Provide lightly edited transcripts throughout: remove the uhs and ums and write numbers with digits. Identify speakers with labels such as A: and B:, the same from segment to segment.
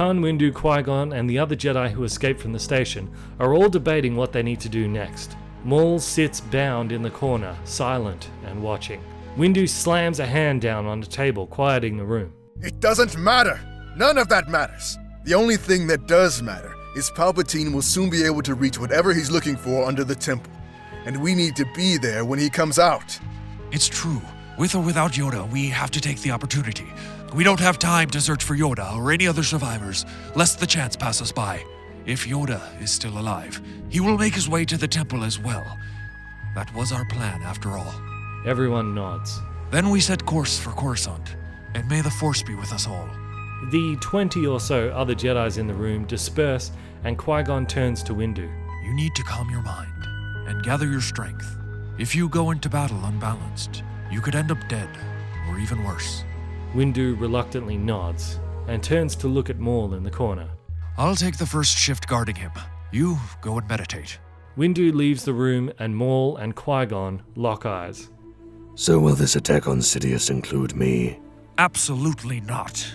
A: Khan, Windu, Qui-Gon, and the other Jedi who escaped from the station are all debating what they need to do next. Maul sits bound in the corner, silent and watching. Windu slams a hand down on the table, quieting the room.
B: It doesn't matter. None of that matters. The only thing that does matter is Palpatine will soon be able to reach whatever he's looking for under the temple. And we need to be there when he comes out.
C: It's true. With or without Yoda, we have to take the opportunity. We don't have time to search for Yoda or any other survivors, lest the chance pass us by. If Yoda is still alive, he will make his way to the temple as well. That was our plan, after all.
A: Everyone nods.
C: Then we set course for Coruscant, and may the Force be with us all.
A: The 20 or so other Jedis in the room disperse, and Qui-Gon turns to Windu.
C: You need to calm your mind and gather your strength. If you go into battle unbalanced, you could end up dead, or even worse.
A: Windu reluctantly nods, and turns to look at Maul in the corner.
C: I'll take the first shift guarding him. You go and meditate.
A: Windu leaves the room, and Maul and Qui-Gon lock eyes.
D: So will this attack on Sidious include me?
C: Absolutely not.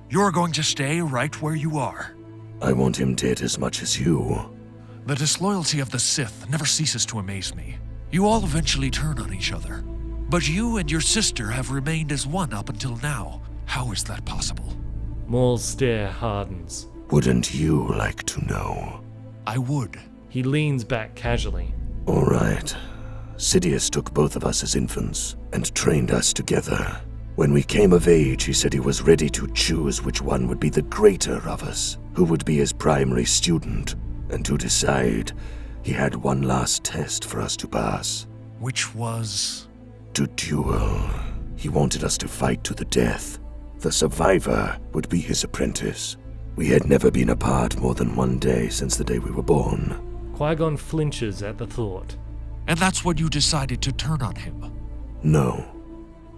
C: You're going to stay right where you are.
D: I want him dead as much as you.
C: The disloyalty of the Sith never ceases to amaze me. You all eventually turn on each other. But you and your sister have remained as one up until now. How is that possible?
A: Maul's stare hardens.
D: Wouldn't you like to know?
C: I would.
A: He leans back casually.
D: All right. Sidious took both of us as infants and trained us together. When we came of age, he said he was ready to choose which one would be the greater of us, who would be his primary student, and to decide, he had one last test for us to pass.
C: Which was?
D: To duel. He wanted us to fight to the death. The survivor would be his apprentice. We had never been apart more than one day since the day we were born.
A: Qui-Gon flinches at the thought.
C: And that's when you decided to turn on him?
D: No.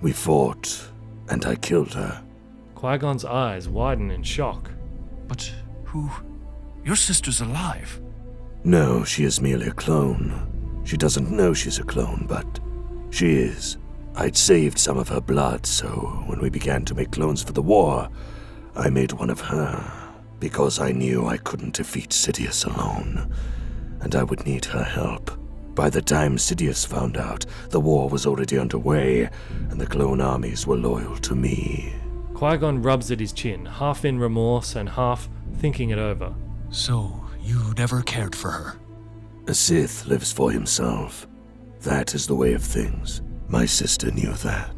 D: We fought, and I killed her.
A: Qui-Gon's eyes widen in shock.
C: But who? Your sister's alive.
D: No, she is merely a clone. She doesn't know she's a clone, but she is. I'd saved some of her blood, so when we began to make clones for the war, I made one of her, because I knew I couldn't defeat Sidious alone, and I would need her help. By the time Sidious found out, the war was already underway, and the clone armies were loyal to me.
A: Qui-Gon rubs at his chin, half in remorse and half thinking it over.
C: So, you never cared for her?
D: A Sith lives for himself. That is the way of things. My sister knew that.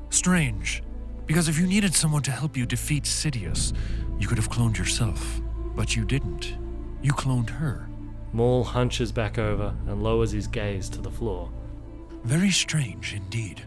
C: Strange, because if you needed someone to help you defeat Sidious, you could have cloned yourself. But you didn't. You cloned her.
A: Maul hunches back over and lowers his gaze to the floor.
C: Very strange indeed.